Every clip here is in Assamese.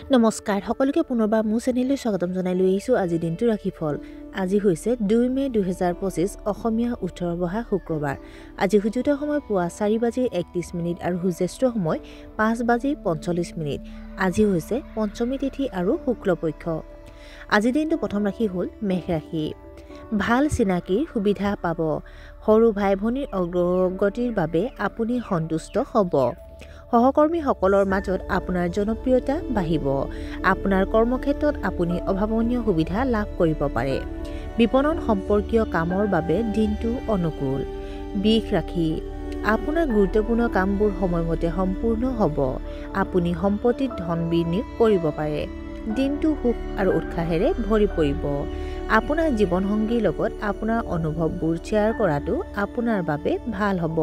নমস্কাৰ সকলোকে পুনৰবাৰ মোৰ চেনেললৈ স্বাগতম জনাই লৈ আহিছোঁ আজিৰ দিনটো ৰাশিফল। আজি হৈছে 2 মে 2025 অসমীয়া 18 বহাগ শুক্ৰবাৰ। আজি সূৰ্যোদয় সময় পুৱা 4:31 আৰু সূৰ্যাস্ত সময় 5:45। আজি হৈছে পঞ্চমী তিথি আৰু শুক্লপক্ষ। আজিৰ দিনটো প্ৰথম ৰাশি হ'ল মেষ ৰাশি। ভাল চিনাকিৰ সুবিধা পাব। সৰু ভাই ভনীৰ অগ্ৰগতিৰ বাবে আপুনি সন্তুষ্ট হ'ব। সহকৰ্মীসকলৰ মাজত আপোনাৰ জনপ্ৰিয়তা বাঢ়িব। আপোনাৰ কৰ্মক্ষেত্ৰত আপুনি অভাৱনীয় সুবিধা লাভ কৰিব পাৰে। বিপণন সম্পৰ্কীয় কামৰ বাবে দিনটো অনুকূল। বৃষ ৰাশি। আপোনাৰ গুৰুত্বপূৰ্ণ কামবোৰ সময়মতে সম্পূৰ্ণ হ'ব। আপুনি সম্পত্তিত ধন বিনিয়োগ কৰিব পাৰে। দিনটো সুখ আৰু উৎসাহেৰে ভৰি পৰিব। আপোনাৰ জীৱনসংগীৰ লগত আপোনাৰ অনুভৱবোৰ শ্বেয়াৰ কৰাটো আপোনাৰ বাবে ভাল হ'ব।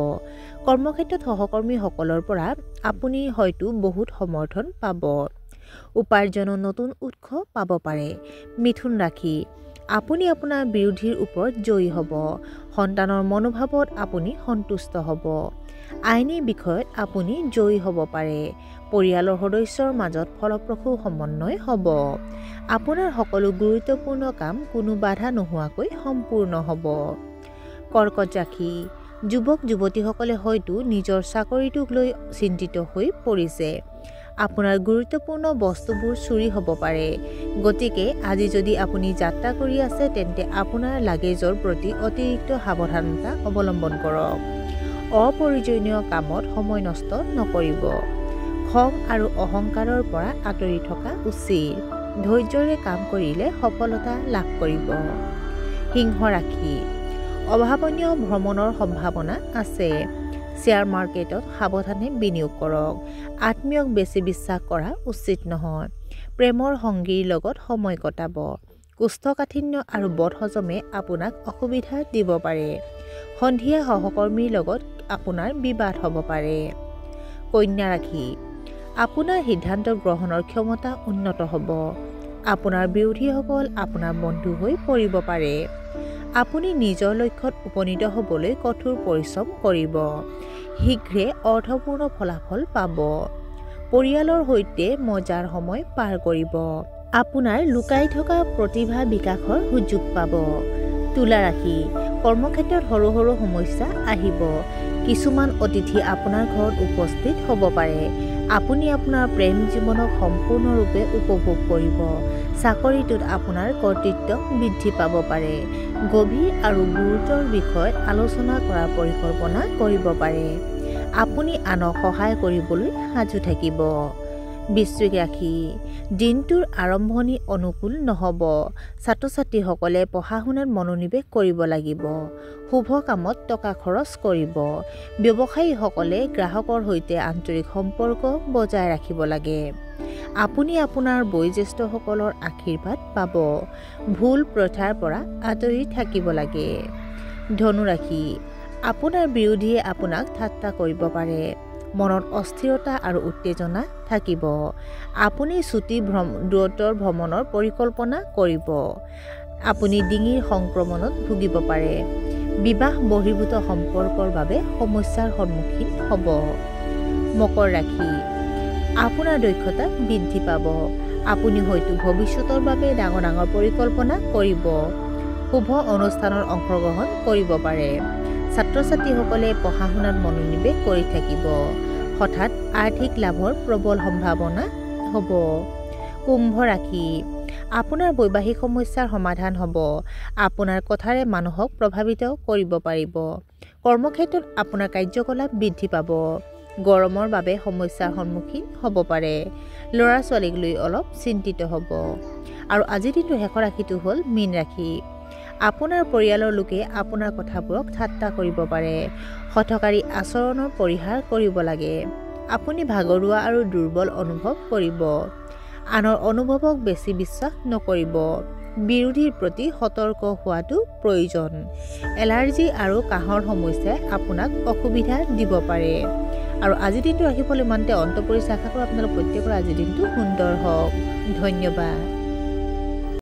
কৰ্মক্ষেত্ৰত সহকৰ্মীসকলৰ পৰা আপুনি হয়তো বহুত সমৰ্থন পাব। উপাৰ্জনৰ নতুন উৎস পাব পাৰে। মিথুন ৰাশি। আপুনি আপোনাৰ বিৰোধীৰ ওপৰত জয়ী হ'ব। সন্তানৰ মনোভাৱত আপুনি সন্তুষ্ট হ'ব। আইনী বিষয়ত আপুনি জয়ী হ'ব পাৰে। পৰিয়ালৰ সদস্যৰ মাজত ফলপ্ৰসূ সমন্বয় হ'ব। আপোনাৰ সকলো গুৰুত্বপূৰ্ণ কাম কোনো বাধা নোহোৱাকৈ সম্পূৰ্ণ হ'ব। কৰ্কট ৰাশি। যুৱক যুৱতীসকলে হয়তো নিজৰ চাকৰিটোক লৈ চিন্তিত হৈ পৰিছে। আপোনাৰ গুৰুত্বপূৰ্ণ বস্তুবোৰ চুৰি হ'ব পাৰে। গতিকে আজি যদি আপুনি যাত্ৰা কৰি আছে তেন্তে আপোনাৰ লাগেজৰ প্ৰতি অতিৰিক্ত সাৱধানতা অৱলম্বন কৰক। অপ্ৰয়োজনীয় কামত সময় নষ্ট নকৰিব। খং আৰু অহংকাৰৰ পৰা আঁতৰি থকা উচিত। ধৈৰ্যৰে কাম কৰিলে সফলতা লাভ কৰিব। সিংহ ৰাশি। অভাৱনীয় ভ্ৰমণৰ সম্ভাৱনা আছে। শ্বেয়াৰ মাৰ্কেটত সাৱধানে বিনিয়োগ কৰক। আত্মীয়ক বেছি বিশ্বাস কৰা উচিত নহয়। প্ৰেমৰ সংগীৰ লগত সময় কটাব। কোষ্ঠকাঠিন্য আৰু বদহজমে আপোনাক অসুবিধা দিব পাৰে। সন্ধিয়া সহকৰ্মীৰ লগত আপোনাৰ বিবাদ হ'ব পাৰে। কন্যা ৰাশি। আপোনাৰ সিদ্ধান্ত গ্ৰহণৰ ক্ষমতা উন্নত হ'ব। আপোনাৰ বিৰোধীসকল আপোনাৰ বন্ধু হৈ পৰিব পাৰে। আপুনি নিজৰ লক্ষ্যত উপনীত হ'বলৈ কঠোৰ পৰিশ্ৰম কৰিব। শীঘ্ৰে অৰ্থপূৰ্ণ ফলাফল পাব। পৰিয়ালৰ সৈতে মজাৰ সময় পাৰ কৰিব। আপোনাৰ লুকাই থকা প্ৰতিভা বিকাশৰ সুযোগ পাব। তুলা ৰাশি। কৰ্মক্ষেত্ৰত সৰু সৰু সমস্যা আহিব। কিছুমান অতিথি আপোনাৰ ঘৰত উপস্থিত হ'ব পাৰে। আপুনি আপোনাৰ প্ৰেম জীৱনক সম্পূৰ্ণৰূপে উপভোগ কৰিব। চাকৰিটোত আপোনাৰ কৰ্তৃত্ব বৃদ্ধি পাব পাৰে। গভীৰ আৰু গুৰুতৰ বিষয়ত আলোচনা কৰাৰ পৰিকল্পনা কৰিব পাৰে। আপুনি আনক সহায় কৰিবলৈ সাজু থাকিব। বৃশ্চিক ৰাশি। দিনটোৰ আৰম্ভণি অনুকূল নহ'ব। ছাত্ৰ ছাত্ৰীসকলে পঢ়া শুনাত মনোনিৱেশ কৰিব লাগিব। শুভ কামত টকা খৰচ কৰিব। ব্যৱসায়ীসকলে গ্ৰাহকৰ সৈতে আন্তৰিক সম্পৰ্ক বজাই ৰাখিব লাগে। আপুনি আপোনাৰ বয়োজ্যেষ্ঠসকলৰ আশীৰ্বাদ পাব। ভুল প্ৰথাৰ পৰা আঁতৰি থাকিব লাগে। ধনু ৰাশি। আপোনাৰ বিৰোধীয়ে আপোনাক ঠাট্টা কৰিব পাৰে। মনত অস্থিৰতা আৰু উত্তেজনা থাকিব। আপুনি চুটি দূৰত্বৰ ভ্ৰমণৰ পৰিকল্পনা কৰিব। আপুনি ডিঙিৰ সংক্ৰমণত ভুগিব পাৰে। বিবাহ বহিৰ্ভূত সম্পৰ্কৰ বাবে সমস্যাৰ সন্মুখীন হ'ব। মকৰ ৰাশি। আপোনাৰ দক্ষতা বৃদ্ধি পাব। আপুনি হয়তো ভৱিষ্যতৰ বাবে ডাঙৰ ডাঙৰ পৰিকল্পনা কৰিব। শুভ অনুষ্ঠানত অংশগ্ৰহণ কৰিব পাৰে। ছাত্ৰ ছাত্ৰীসকলে পঢ়া শুনাত মনোনিৱেশ কৰি থাকিব। হঠাৎ আৰ্থিক লাভৰ প্ৰবল সম্ভাৱনা হ'ব। কুম্ভ ৰাশি। আপোনাৰ বৈবাহিক সমস্যাৰ সমাধান হ'ব। আপোনাৰ কথাৰে মানুহক প্ৰভাৱিত কৰিব পাৰিব। কৰ্মক্ষেত্ৰত আপোনাৰ কাৰ্যকলাপ বৃদ্ধি পাব। গৰমৰ বাবে সমস্যাৰ সন্মুখীন হ'ব পাৰে। ল'ৰা ছোৱালীক লৈ অলপ চিন্তিত হ'ব। আৰু আজিৰ দিনটোৰ শেষৰ ৰাশিটো হ'ল মীন ৰাশি। আপোনাৰ পৰিয়ালৰ লোকে আপোনাৰ কথাবোৰক ঠাট্টা কৰিব পাৰে। হঠকাৰী আচৰণৰ পৰিহাৰ কৰিব লাগে। আপুনি ভাগৰুৱা আৰু দুৰ্বল অনুভৱ কৰিব। আনৰ অনুভৱক বেছি বিশ্বাস নকৰিব। বিৰোধীৰ প্ৰতি সতৰ্ক হোৱাটো প্ৰয়োজন। এলাৰ্জি আৰু কাহৰ সমস্যাই আপোনাক অসুবিধা দিব পাৰে। আৰু আজিৰ দিনটো ৰাশিফল ইমানতে অন্ত পৰিছে। আশা কৰোঁ আপোনালোক প্ৰত্যেকৰ আজিৰ দিনটো সুন্দৰ হওক। ধন্যবাদ।